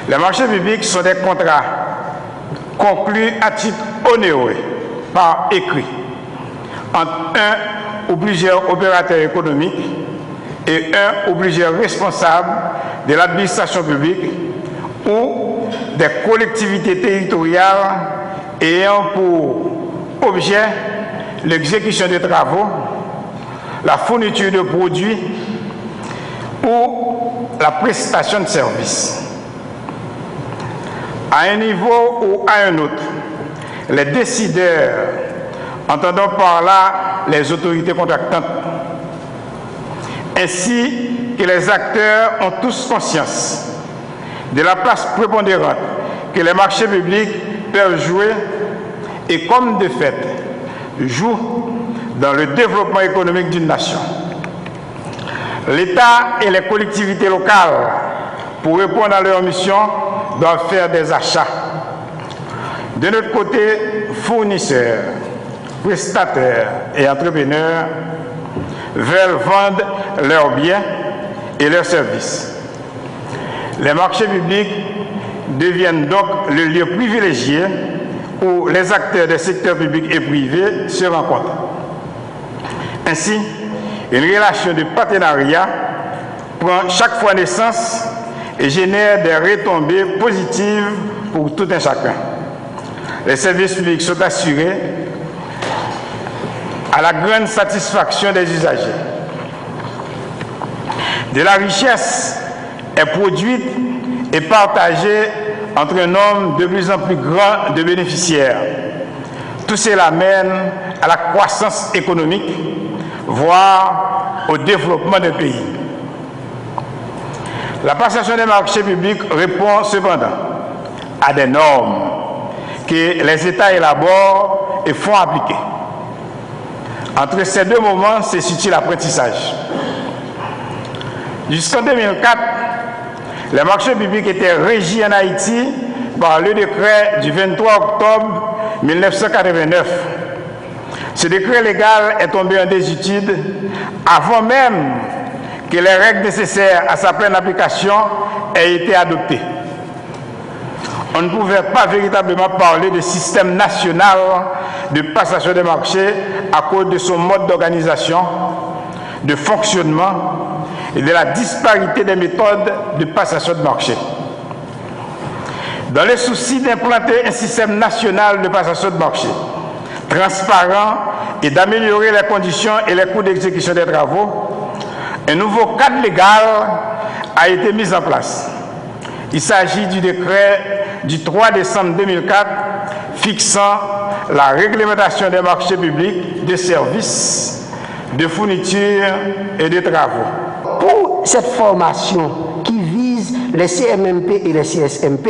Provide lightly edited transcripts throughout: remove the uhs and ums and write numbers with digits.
Les marchés publics sont des contrats conclus à titre onéreux par écrit entre un ou plusieurs opérateurs économiques et un ou plusieurs responsables de l'administration publique ou des collectivités territoriales ayant pour objet l'exécution de travaux, la fourniture de produits ou la prestation de services. À un niveau ou à un autre, les décideurs, entendant par là les autorités contractantes, ainsi que les acteurs ont tous conscience de la place prépondérante que les marchés publics peuvent jouer et comme de fait jouent dans le développement économique d'une nation. L'État et les collectivités locales, pour répondre à leur mission, doivent faire des achats. De notre côté, fournisseurs, prestataires et entrepreneurs veulent vendre leurs biens et leurs services. Les marchés publics deviennent donc le lieu privilégié où les acteurs des secteurs publics et privés se rencontrent. Ainsi, une relation de partenariat prend chaque fois naissance et génère des retombées positives pour tout un chacun. Les services publics sont assurés à la grande satisfaction des usagers. De la richesse est produite et partagée entre un nombre de plus en plus grand de bénéficiaires. Tout cela mène à la croissance économique, voire au développement des pays. La passation des marchés publics répond cependant à des normes que les États élaborent et font appliquer. Entre ces deux moments se situe l'apprentissage. Jusqu'en 2004, les marchés publics étaient régis en Haïti par le décret du 23 octobre 1989. Ce décret légal est tombé en désuétude avant même que les règles nécessaires à sa pleine application aient été adoptées. On ne pouvait pas véritablement parler de système national de passation des marchés à cause de son mode d'organisation, de fonctionnement et de la disparité des méthodes de passation de marché. Dans le souci d'implanter un système national de passation de marché, transparent et d'améliorer les conditions et les coûts d'exécution des travaux, un nouveau cadre légal a été mis en place. Il s'agit du décret du 3 décembre 2004 fixant la réglementation des marchés publics, de services, de fournitures et de travaux. Pour cette formation qui vise les CMMP et les CSMP,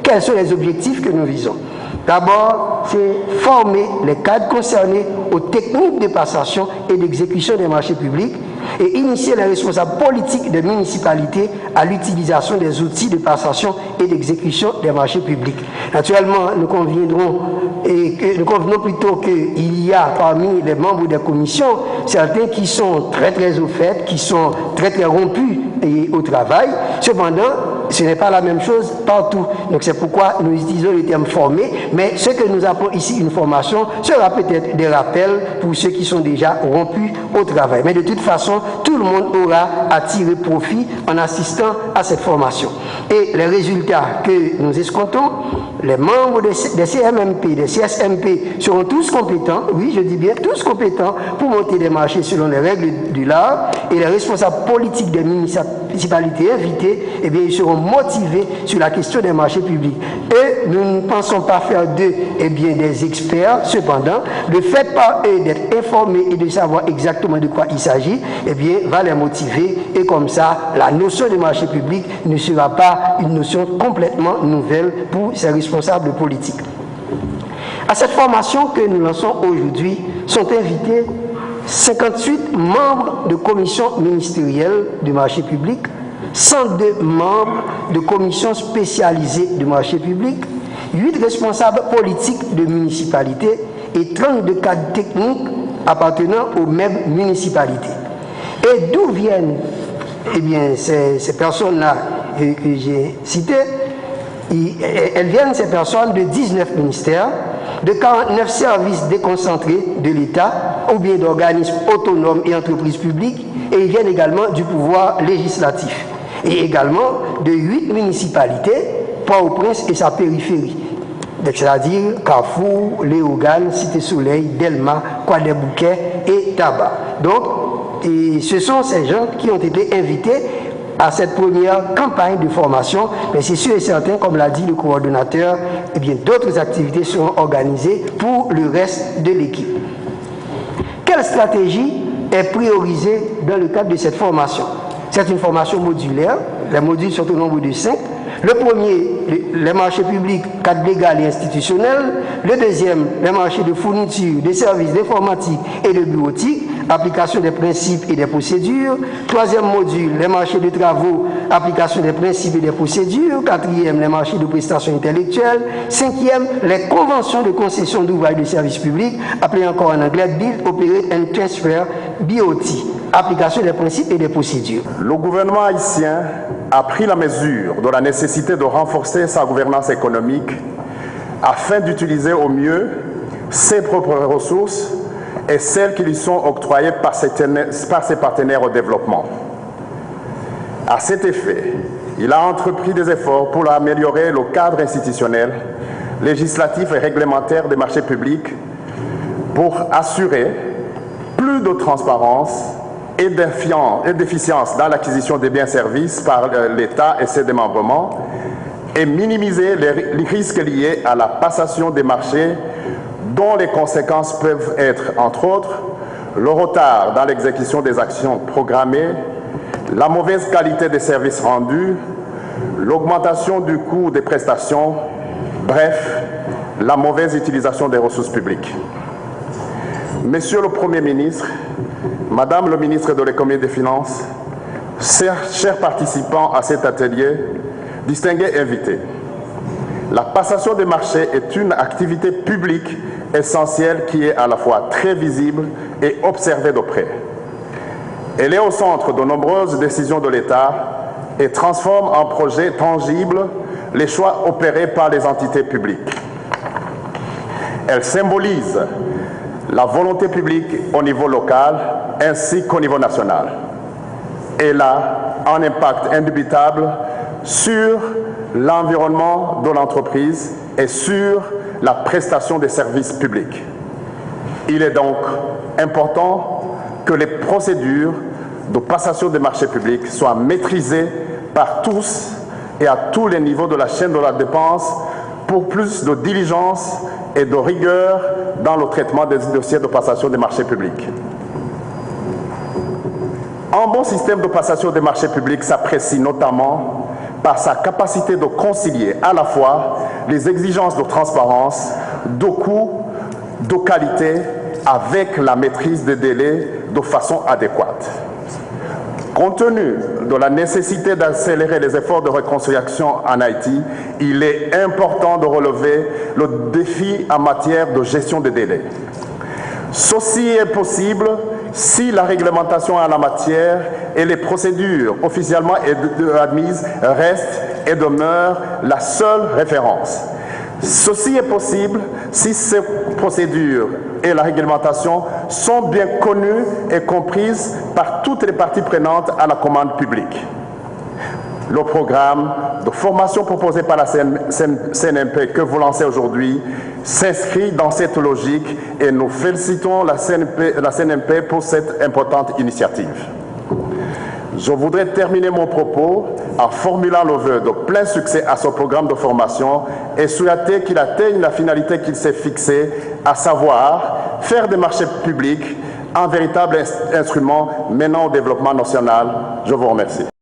quels sont les objectifs que nous visons? D'abord, c'est former les cadres concernés aux techniques de passation et d'exécution des marchés publics et initier les responsables politiques des municipalités à l'utilisation des outils de passation et d'exécution des marchés publics. Naturellement, nous convenons plutôt qu'il y a parmi les membres des commissions certains qui sont très au fait, qui sont très rompus au travail. Cependant, ce n'est pas la même chose partout. Donc c'est pourquoi nous utilisons le terme formé, mais ce que nous appelons ici une formation sera peut-être des rappels pour ceux qui sont déjà rompus au travail. Mais de toute façon, tout le monde aura à tirer profit en assistant à cette formation. Et les résultats que nous escomptons, les membres des CMMP, des CSMP seront tous compétents, oui je dis bien tous compétents pour monter des marchés selon les règles du l'art, et les responsables politiques des municipalités invitées, eh bien ils seront motivés sur la question des marchés publics. Et nous ne pensons pas faire d'eux des experts, cependant, le fait par eux d'être informés et de savoir exactement de quoi il s'agit, va les motiver, et comme ça, la notion de marché public ne sera pas une notion complètement nouvelle pour ces responsables politiques. À cette formation que nous lançons aujourd'hui sont invités 58 membres de commissions ministérielles du marché public, 102 membres de commissions spécialisées du marché public, 8 responsables politiques de municipalités et 32 cadres techniques appartenant aux mêmes municipalités. Et d'où viennent ces personnes-là que j'ai citées? Elles viennent, ces personnes, de 19 ministères, de 49 services déconcentrés de l'État, ou bien d'organismes autonomes et entreprises publiques, et ils viennent également du pouvoir législatif, et également de 8 municipalités, Port-au-Prince et sa périphérie, c'est-à-dire Carrefour, Léogane, Cité-Soleil, Delma, Croix-des-Bouquets et Tabac. Donc, ce sont ces gens qui ont été invités à cette première campagne de formation, mais c'est sûr et certain, comme l'a dit le coordonnateur, eh bien d'autres activités seront organisées pour le reste de l'équipe. Quelle stratégie est priorisée dans le cadre de cette formation? C'est une formation modulaire, les modules sont au nombre de 5. Le premier, les marchés publics, cadre légal et institutionnel. Le deuxième, les marchés de fourniture, des services d'informatique et de bureautique, application des principes et des procédures. Troisième module, les marchés de travaux, application des principes et des procédures. Quatrième, les marchés de prestations intellectuelles. Cinquième, les conventions de concession d'ouvrages de services publics, appelées encore en anglais Build, Operate and Transfer, BOT. Application des principes et des procédures. Le gouvernement haïtien a pris la mesure de la nécessité de renforcer sa gouvernance économique afin d'utiliser au mieux ses propres ressources et celles qui lui sont octroyées par ses partenaires au développement. À cet effet, il a entrepris des efforts pour améliorer le cadre institutionnel, législatif et réglementaire des marchés publics pour assurer plus de transparence et d'efficience dans l'acquisition des biens et services par l'État et ses démembrements et minimiser les risques liés à la passation des marchés dont les conséquences peuvent être, entre autres, le retard dans l'exécution des actions programmées, la mauvaise qualité des services rendus, l'augmentation du coût des prestations, bref, la mauvaise utilisation des ressources publiques. Monsieur le Premier ministre, Madame le ministre de l'Économie et des Finances, chers participants à cet atelier, distingués invités, la passation des marchés est une activité publique essentielle qui est à la fois très visible et observée de près. Elle est au centre de nombreuses décisions de l'État et transforme en projets tangibles les choix opérés par les entités publiques. Elle symbolise la volonté publique au niveau local ainsi qu'au niveau national. Elle a un impact indubitable sur l'environnement de l'entreprise et sur la prestation des services publics. Il est donc important que les procédures de passation des marchés publics soient maîtrisées par tous et à tous les niveaux de la chaîne de la dépense pour plus de diligence et de rigueur dans le traitement des dossiers de passation des marchés publics. Un bon système de passation des marchés publics s'apprécie notamment par sa capacité de concilier à la fois les exigences de transparence, de coût, de qualité, avec la maîtrise des délais de façon adéquate. Compte tenu de la nécessité d'accélérer les efforts de réconciliation en Haïti, il est important de relever le défi en matière de gestion des délais. Ceci est possible si la réglementation en la matière et les procédures officiellement admises restent et demeurent la seule référence. Ceci est possible si ces procédures et la réglementation sont bien connues et comprises par toutes les parties prenantes à la commande publique. Le programme de formation proposé par la CNMP que vous lancez aujourd'hui s'inscrit dans cette logique et nous félicitons la CNMP pour cette importante initiative. Je voudrais terminer mon propos en formulant le vœu de plein succès à ce programme de formation et souhaiter qu'il atteigne la finalité qu'il s'est fixée, à savoir faire des marchés publics un véritable instrument menant au développement national. Je vous remercie.